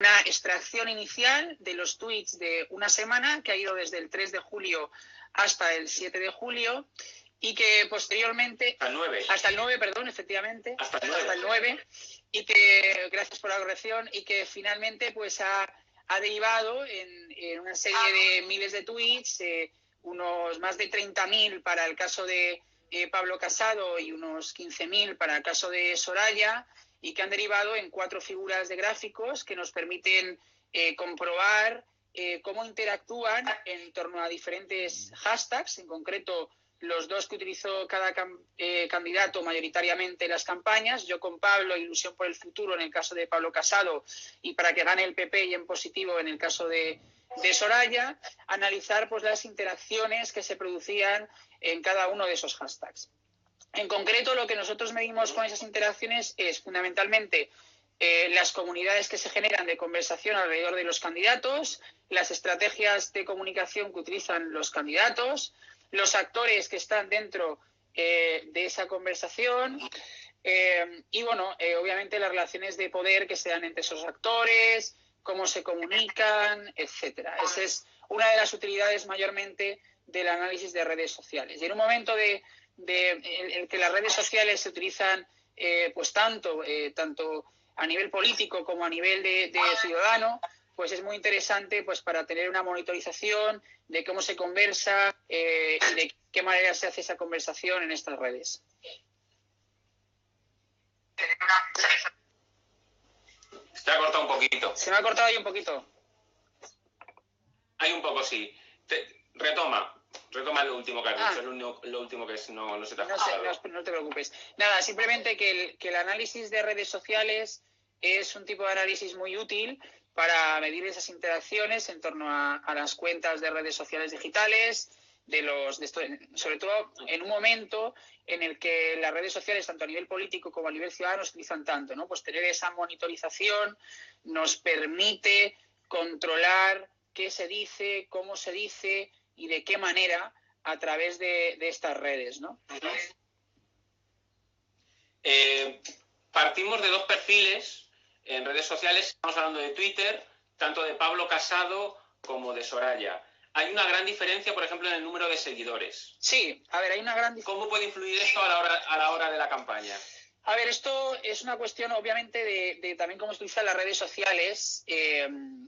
una extracción inicial de los tweets de una semana que ha ido desde el 3 de julio hasta el 7 de julio y que posteriormente... Hasta el 9, perdón, efectivamente. Hasta el 9. Y que, gracias por la corrección, y que finalmente pues ha derivado en una serie de miles de tweets, unos más de 30.000 para el caso de Pablo Casado y unos 15.000 para el caso de Soraya, y que han derivado en 4 figuras de gráficos que nos permiten comprobar cómo interactúan en torno a diferentes hashtags, en concreto los 2 que utilizó cada candidato mayoritariamente en las campañas, Yo con Pablo, Ilusión por el futuro en el caso de Pablo Casado y Para que gane el PP y en positivo en el caso de Soraya, analizar pues las interacciones que se producían en cada uno de esos hashtags. En concreto, lo que nosotros medimos con esas interacciones es fundamentalmente las comunidades que se generan de conversación alrededor de los candidatos, las estrategias de comunicación que utilizan los candidatos, los actores que están dentro de esa conversación y, bueno, obviamente las relaciones de poder que se dan entre esos actores, cómo se comunican, etcétera. Esa es una de las utilidades mayormente del análisis de redes sociales. Y en un momento en el que las redes sociales se utilizan pues tanto a nivel político como a nivel de ciudadano, pues es muy interesante pues para tener una monitorización de cómo se conversa y de qué manera se hace esa conversación en estas redes. Se ha cortado un poquito. Se me ha cortado ahí un poquito. Hay un poco, sí. Retoma lo último que has dicho, lo último que no se te ha escuchado. No te preocupes. Nada, simplemente que el análisis de redes sociales es un tipo de análisis muy útil para medir esas interacciones en torno a las cuentas de redes sociales digitales, sobre todo en un momento en el que las redes sociales, tanto a nivel político como a nivel ciudadano, se utilizan tanto, ¿no? Pues tener esa monitorización nos permite controlar qué se dice, cómo se dice y de qué manera a través de estas redes, ¿no? Partimos de 2 perfiles en redes sociales, estamos hablando de Twitter, tanto de Pablo Casado como de Soraya. Hay una gran diferencia, por ejemplo, en el número de seguidores. Sí, a ver, hay una gran diferencia. ¿Cómo puede influir esto a la hora de la campaña? A ver, esto es una cuestión, obviamente, de también cómo se utilizan las redes sociales.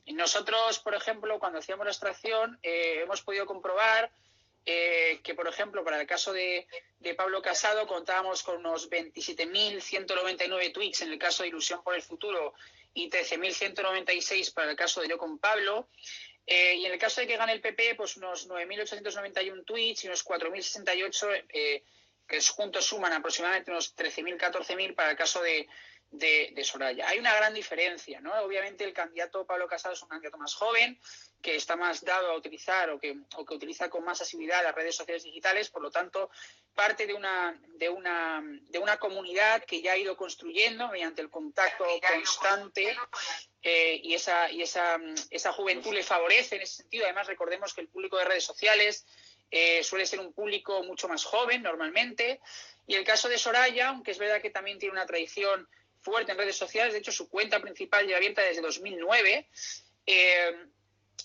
Nosotros, por ejemplo, cuando hacíamos la extracción, hemos podido comprobar que, por ejemplo, para el caso de Pablo Casado, contábamos con unos 27.199 tweets en el caso de Ilusión por el futuro y 13.196 para el caso de Yo con Pablo. Y en el caso de que gane el PP, pues unos 9.891 tweets y unos 4.068 que juntos suman aproximadamente unos 13.000, 14.000 para el caso de Soraya. Hay una gran diferencia, ¿no? Obviamente el candidato Pablo Casado es un candidato más joven, que está más dado a utilizar o que utiliza con más asiduidad las redes sociales digitales, por lo tanto, parte de una comunidad que ya ha ido construyendo mediante el contacto constante y esa juventud le favorece en ese sentido. Además, recordemos que el público de redes sociales suele ser un público mucho más joven normalmente. Y el caso de Soraya, aunque es verdad que también tiene una tradición fuerte en redes sociales, de hecho su cuenta principal lleva abierta desde 2009,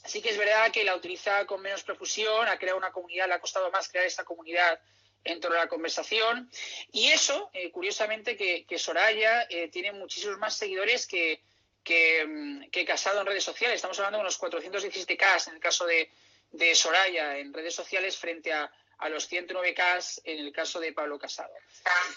sí que es verdad que la utiliza con menos profusión, ha creado una comunidad, le ha costado más crear esta comunidad en torno a la conversación. Y eso, curiosamente, que Soraya tiene muchísimos más seguidores que Casado en redes sociales. Estamos hablando de unos 417K en el caso de Soraya en redes sociales frente a los 109K en el caso de Pablo Casado.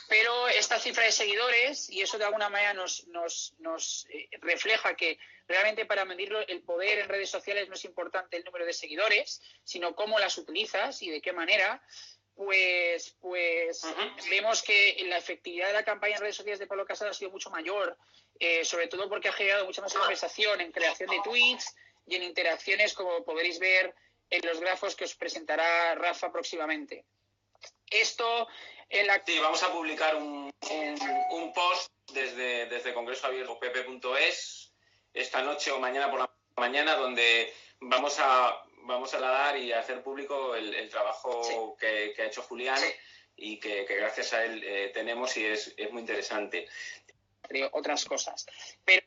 Pero esta cifra de seguidores, y eso de alguna manera nos refleja que realmente para medirlo el poder en redes sociales no es importante el número de seguidores, sino cómo las utilizas y de qué manera, pues vemos que la efectividad de la campaña en redes sociales de Pablo Casado ha sido mucho mayor, sobre todo porque ha generado mucha más conversación en creación de tweets y en interacciones, como podréis ver en los grafos que os presentará Rafa próximamente. Esto Sí, vamos a publicar un post desde congresoabiertopp.es esta noche o mañana por la mañana, donde vamos a dar y a hacer público el trabajo que ha hecho Julián y que gracias a él tenemos, y es muy interesante. Otras cosas. Pero